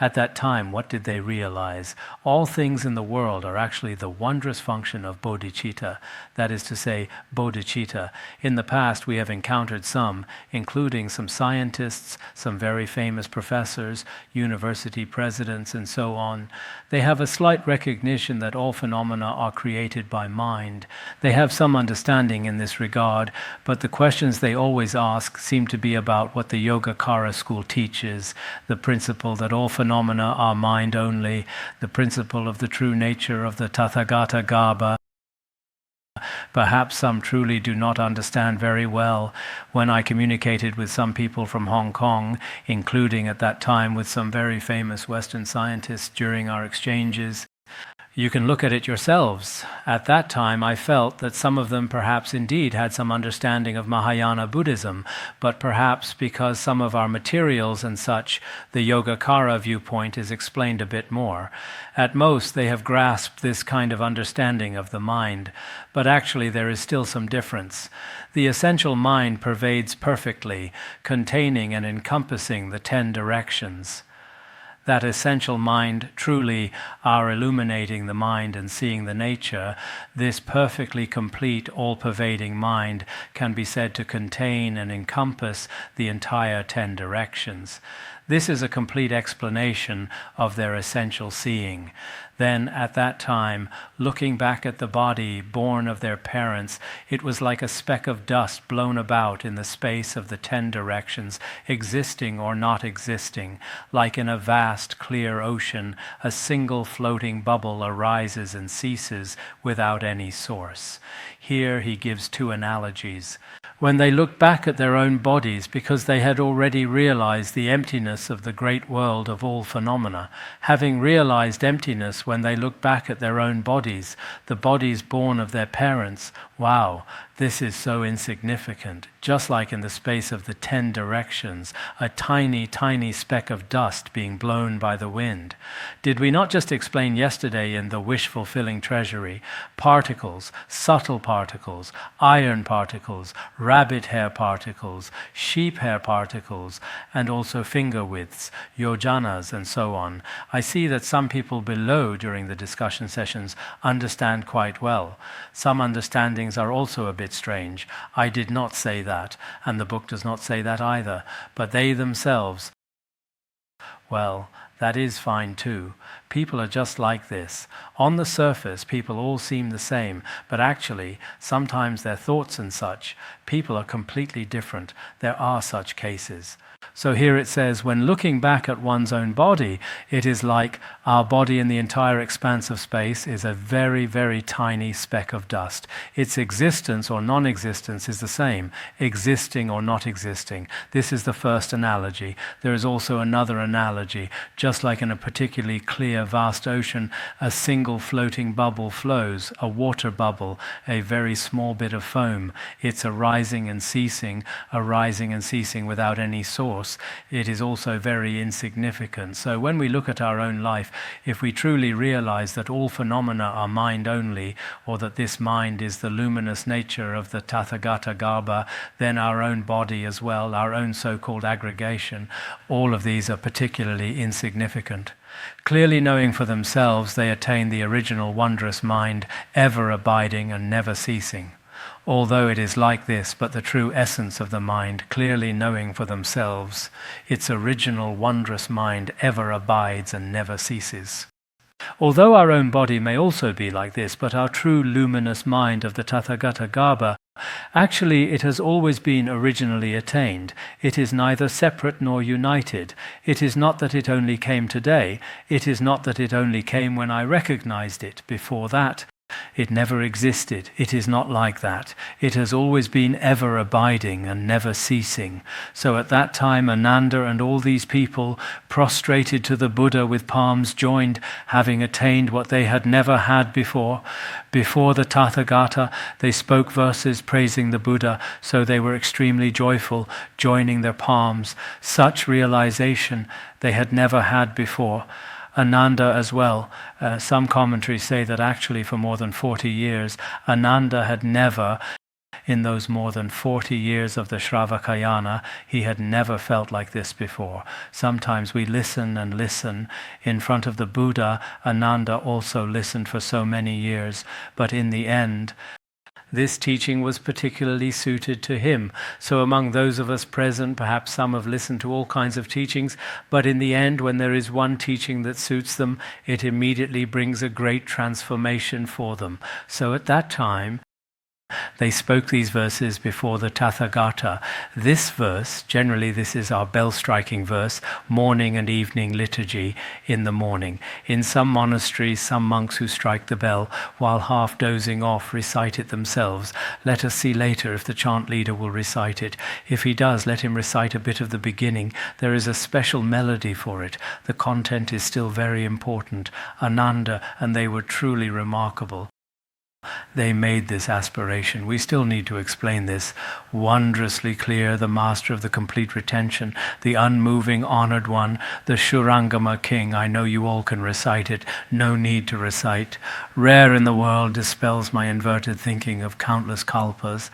At that time, what did they realize? All things in the world are actually the wondrous function of bodhicitta, that is to say, bodhicitta. In the past, we have encountered some, including some scientists, some very famous professors, university presidents, and so on. They have a slight recognition that all phenomena are created by mind. They have some understanding in this regard, but the questions they always ask seem to be about what the Yogacara school teaches, the principle that all phenomena are mind only, the principle of the true nature of the Tathagata Garbha. Perhaps some truly do not understand very well. When I communicated with some people from Hong Kong, including at that time with some very famous Western scientists during our exchanges, You can look at it yourselves. At that time, I felt that some of them perhaps indeed had some understanding of Mahayana Buddhism, but perhaps because some of our materials and such, the Yogacara viewpoint is explained a bit more. At most, they have grasped this kind of understanding of the mind, but actually there is still some difference. The essential mind pervades perfectly, containing and encompassing the 10 directions. That essential mind, truly our illuminating the mind and seeing the nature, this perfectly complete, all-pervading mind can be said to contain and encompass the entire 10 directions. This is a complete explanation of their essential seeing. Then, at that time, looking back at the body born of their parents, it was like a speck of dust blown about in the space of the 10 directions, existing or not existing. Like in a vast, clear ocean, a single floating bubble arises and ceases without any source. Here he gives 2 analogies. When they looked back at their own bodies, because they had already realized the emptiness of the great world of all phenomena, having realized emptiness when they looked back at their own bodies, the bodies born of their parents, wow, this is so insignificant. Just like in the space of the 10 directions, a tiny, tiny speck of dust being blown by the wind. Did we not just explain yesterday in the wish-fulfilling treasury, particles, subtle particles, iron particles, rabbit hair particles, sheep hair particles, and also finger widths, yojanas, and so on. I see that some people below during the discussion sessions understand quite well. Some understandings are also a bit strange. I did not say that, and the book does not say that either, but they themselves, well, that is fine too. People are just like this. On the surface, people all seem the same, but actually, sometimes their thoughts and such, people are completely different. There are such cases. So here it says, when looking back at one's own body, it is like our body in the entire expanse of space is a very, very tiny speck of dust. Its existence or non-existence is the same, existing or not existing. This is the first analogy. There is also another analogy. Just like in a particularly clear, vast ocean, a single floating bubble flows, a water bubble, a very small bit of foam. It's arising and ceasing without any source. It is also very insignificant. So when we look at our own life, if we truly realize that all phenomena are mind only, or that this mind is the luminous nature of the Tathagata Garbha, then our own body as well, our own so-called aggregation, all of these are particularly insignificant. Clearly knowing for themselves, they attain the original wondrous mind, ever abiding and never ceasing. Although it is like this, but the true essence of the mind, clearly knowing for themselves, its original wondrous mind ever abides and never ceases. Although our own body may also be like this, but our true luminous mind of the Tathagata Garbha, actually it has always been originally attained. It is neither separate nor united. It is not that it only came today. It is not that it only came when I recognized it. Before that, it never existed. It is not like that. It has always been ever abiding and never ceasing. So at that time, Ananda and all these people prostrated to the Buddha with palms joined, having attained what they had never had before. Before the Tathagata, they spoke verses praising the Buddha, so they were extremely joyful, joining their palms. Such realization they had never had before. Ananda as well. Some commentaries say that actually for more than 40 years, Ananda had never, in those more than 40 years of the Shravakayana, he had never felt like this before. Sometimes we listen and listen. In front of the Buddha, Ananda also listened for so many years, but in the end, this teaching was particularly suited to him. So among those of us present, perhaps some have listened to all kinds of teachings, but in the end, when there is one teaching that suits them, it immediately brings a great transformation for them. So at that time, They spoke these verses before the Tathagata. This verse, generally this is our bell-striking verse, morning and evening liturgy in the morning. In some monasteries, some monks who strike the bell while half dozing off recite it themselves. Let us see later if the chant leader will recite it. If he does, let him recite a bit of the beginning. There is a special melody for it. The content is still very important. Ananda and they were truly remarkable. They made this aspiration. We still need to explain this. Wondrously clear, the master of the complete retention, the unmoving honored one, the Shurangama king. I know you all can recite it. No need to recite. Rare in the world, dispels my inverted thinking of countless kalpas.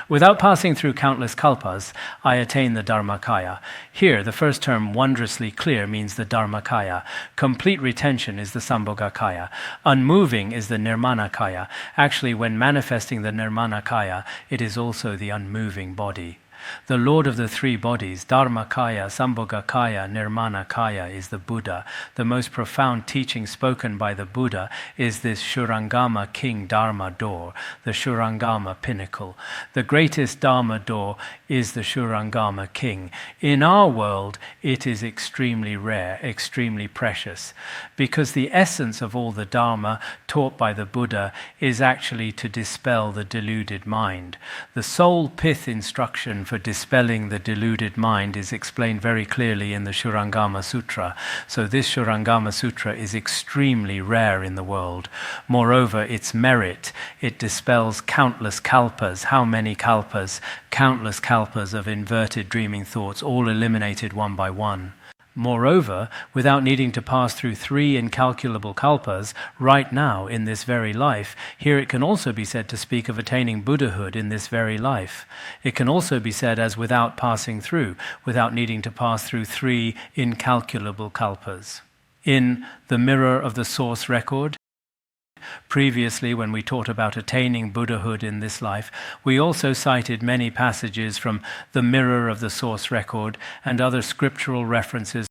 Without passing through countless kalpas, I attain the Dharmakaya. Here, the first term, wondrously clear, means the Dharmakaya. Complete retention is the Sambhogakaya. Unmoving is the Nirmanakaya. Actually, when manifesting the Nirmanakaya, it is also the unmoving body. The Lord of the three bodies, Dharmakaya, Sambhogakaya, Nirmanakaya, is the Buddha. The most profound teaching spoken by the Buddha is this Shurangama king Dharma door, the Shurangama pinnacle. The greatest Dharma door is the Shurangama king. In our world, it is extremely rare, extremely precious, because the essence of all the Dharma taught by the Buddha is actually to dispel the deluded mind. The sole pith instruction for dispelling the deluded mind is explained very clearly in the Shurangama Sutra. So this Shurangama Sutra is extremely rare in the world. Moreover, its merit, it dispels countless kalpas. How many kalpas? Countless kalpas of inverted dreaming thoughts, all eliminated one by one. Moreover, without needing to pass through 3 incalculable kalpas, right now in this very life, here it can also be said to speak of attaining Buddhahood in this very life. It can also be said as without passing through, without needing to pass through 3 incalculable kalpas. In the Mirror of the Source record, previously, when we taught about attaining Buddhahood in this life, we also cited many passages from the Mirror of the Source record and other scriptural references.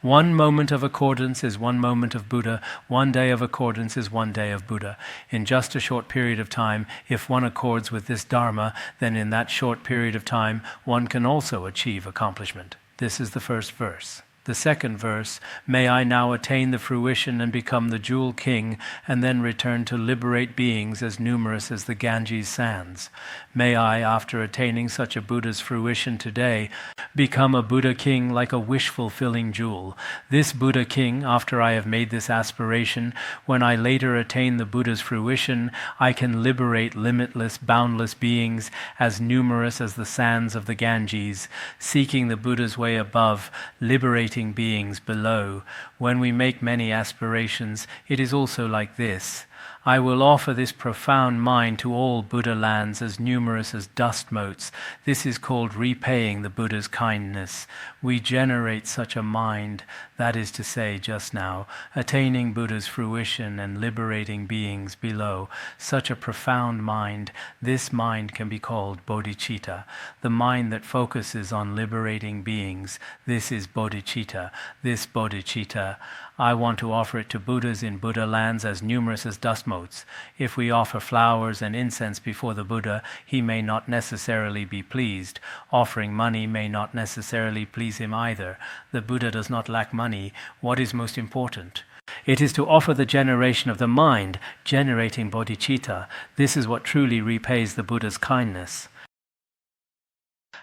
One moment of accordance is one moment of Buddha. One day of accordance is one day of Buddha. In just a short period of time, if one accords with this Dharma, then in that short period of time, one can also achieve accomplishment. This is the first verse. The second verse, may I now attain the fruition and become the jewel king and then return to liberate beings as numerous as the Ganges sands. May I, after attaining such a Buddha's fruition today, become a Buddha king like a wish-fulfilling jewel. This Buddha king, after I have made this aspiration, when I later attain the Buddha's fruition, I can liberate limitless, boundless beings as numerous as the sands of the Ganges, seeking the Buddha's way above, liberating beings below. When we make many aspirations, it is also like this. I will offer this profound mind to all Buddha lands as numerous as dust motes. This is called repaying the Buddha's kindness. We generate such a mind, that is to say, just now, attaining Buddha's fruition and liberating beings below. Such a profound mind, this mind can be called bodhicitta. The mind that focuses on liberating beings, this is bodhicitta. This bodhicitta, I want to offer it to Buddhas in Buddha lands as numerous as dust motes. If we offer flowers and incense before the Buddha, he may not necessarily be pleased. Offering money may not necessarily please him either. The Buddha does not lack money. What is most important? It is to offer the generation of the mind, generating bodhicitta. This is what truly repays the Buddha's kindness.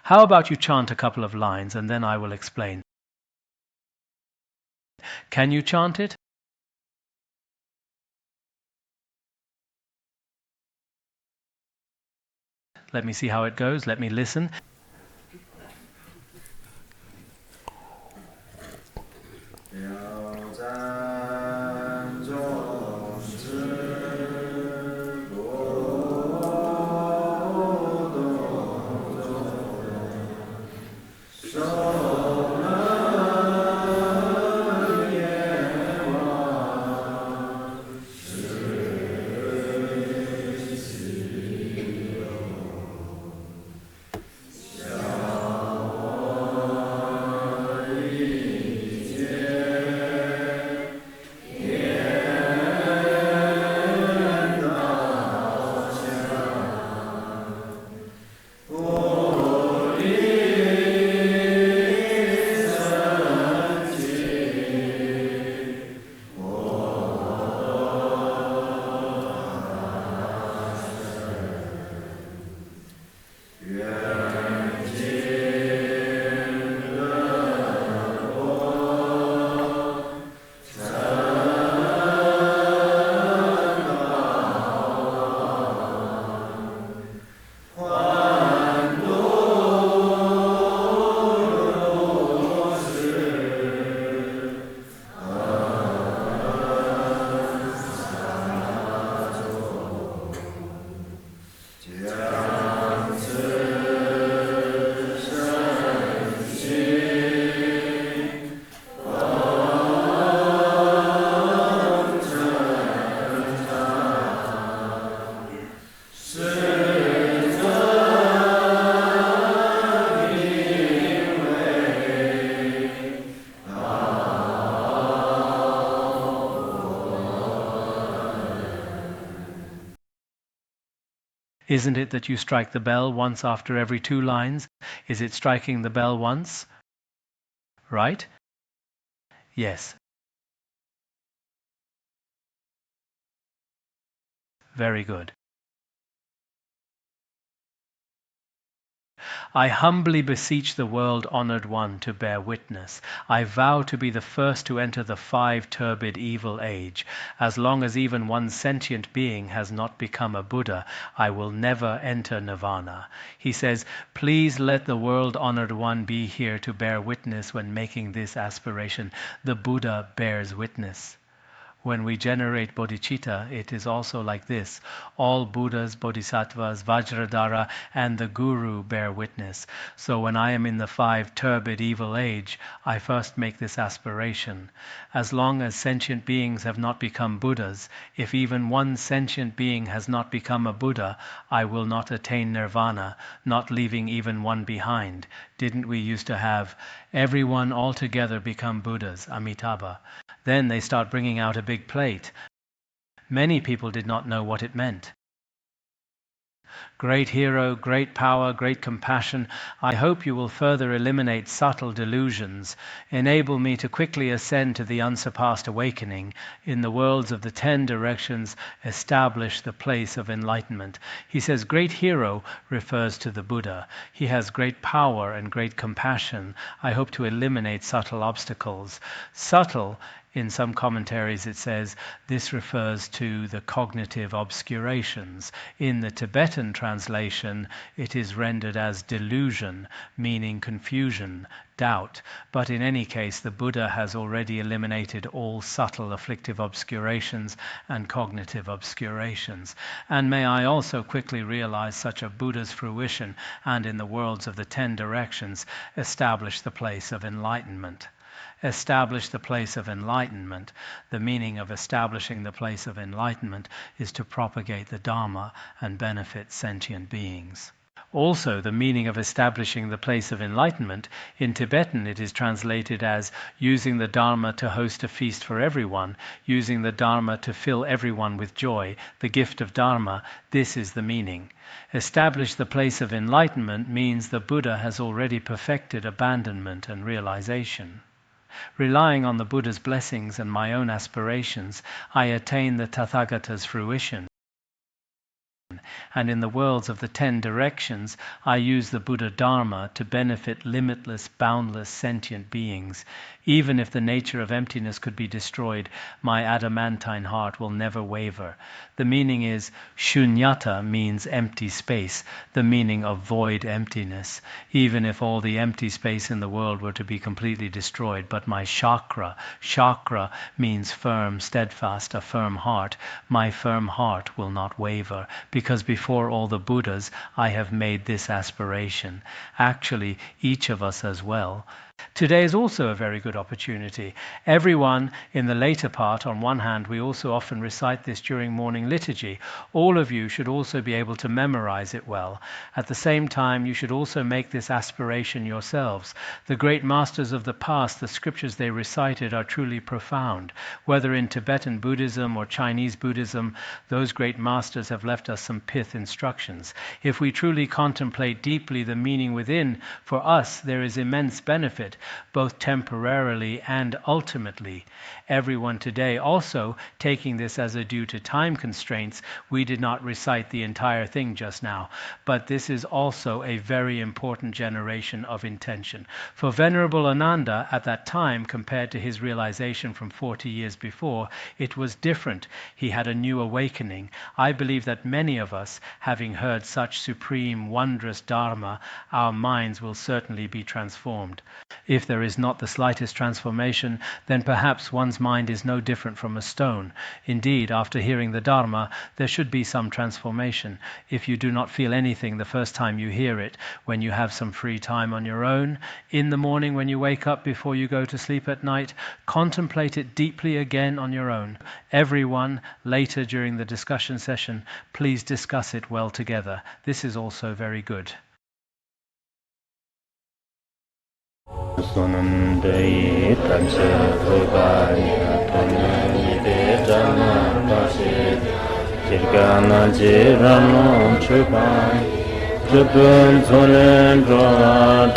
How about you chant a couple of lines and then I will explain. Can you chant it? Let me see how it goes. Let me listen. Isn't it that you strike the bell once after every 2 lines? Is it striking the bell once? Right? Yes. Very good. I humbly beseech the world-honored one to bear witness. I vow to be the first to enter the 5-turbid evil age. As long as even one sentient being has not become a Buddha, I will never enter nirvana. He says, please let the world-honored one be here to bear witness when making this aspiration. The Buddha bears witness. When we generate bodhicitta, it is also like this. All Buddhas, Bodhisattvas, Vajradhara, and the Guru bear witness. So when I am in the 5-turbid evil age, I first make this aspiration. As long as sentient beings have not become Buddhas, if even one sentient being has not become a Buddha, I will not attain nirvana, not leaving even one behind. Didn't we used to have everyone altogether become Buddhas, Amitabha? Then they start bringing out a big plate. Many people did not know what it meant. Great hero, great power, great compassion, I hope you will further eliminate subtle delusions, enable me to quickly ascend to the unsurpassed awakening, in the worlds of the 10 directions, establish the place of enlightenment. He says great hero refers to the Buddha. He has great power and great compassion. I hope to eliminate subtle obstacles. Subtle, in some commentaries it says, this refers to the cognitive obscurations. In the Tibetan translation, it is rendered as delusion, meaning confusion, doubt. But in any case, the Buddha has already eliminated all subtle afflictive obscurations and cognitive obscurations. And may I also quickly realize such a Buddha's fruition, and in the worlds of the 10 directions, establish the place of enlightenment. Establish the place of enlightenment. The meaning of establishing the place of enlightenment is to propagate the Dharma and benefit sentient beings. Also, the meaning of establishing the place of enlightenment, in Tibetan it is translated as using the Dharma to host a feast for everyone, using the Dharma to fill everyone with joy, the gift of Dharma. This is the meaning. Establish the place of enlightenment means the Buddha has already perfected abandonment and realization. Relying on the Buddha's blessings and my own aspirations, I attain the Tathagata's fruition. And in the worlds of the 10 directions, I use the Buddha Dharma to benefit limitless, boundless, sentient beings. Even if the nature of emptiness could be destroyed, my adamantine heart will never waver. The meaning is, shunyata means empty space, the meaning of void emptiness. Even if all the empty space in the world were to be completely destroyed, but my chakra means firm, steadfast, a firm heart. My firm heart will not waver, because before all the Buddhas, I have made this aspiration. Actually, each of us as well. Today is also a very good opportunity. Everyone in the later part, on one hand, we also often recite this during morning liturgy. All of you should also be able to memorize it well. At the same time, you should also make this aspiration yourselves. The great masters of the past, the scriptures they recited are truly profound. Whether in Tibetan Buddhism or Chinese Buddhism, those great masters have left us some pith instructions. If we truly contemplate deeply the meaning within, for us there is immense benefit, both temporarily and ultimately. Everyone today also taking this as a due to time constraints, we did not recite the entire thing just now, but this is also a very important generation of intention. For Venerable Ananda at that time, compared to his realization from 40 years before, it was different. He had a new awakening. I believe that many of us, having heard such supreme, wondrous Dharma, our minds will certainly be transformed. If there is not the slightest transformation, then perhaps one's mind is no different from a stone. Indeed, after hearing the Dharma, there should be some transformation. If you do not feel anything the first time you hear it, when you have some free time on your own, in the morning when you wake up before you go to sleep at night, contemplate it deeply again on your own. Everyone, later during the discussion session, please discuss it well together. This is also very good. Sonandai Tamsa Vaganya Tanani Dejana Pasi Tirgana Jirano Chupai Chupun Tunen Droa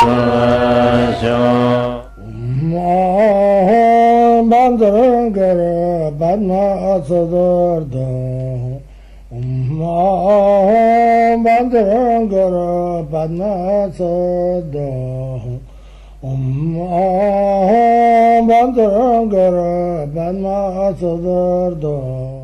Bandangara Badma Sadarda Bandangara Badma Sada Bandangara Badma Sadarda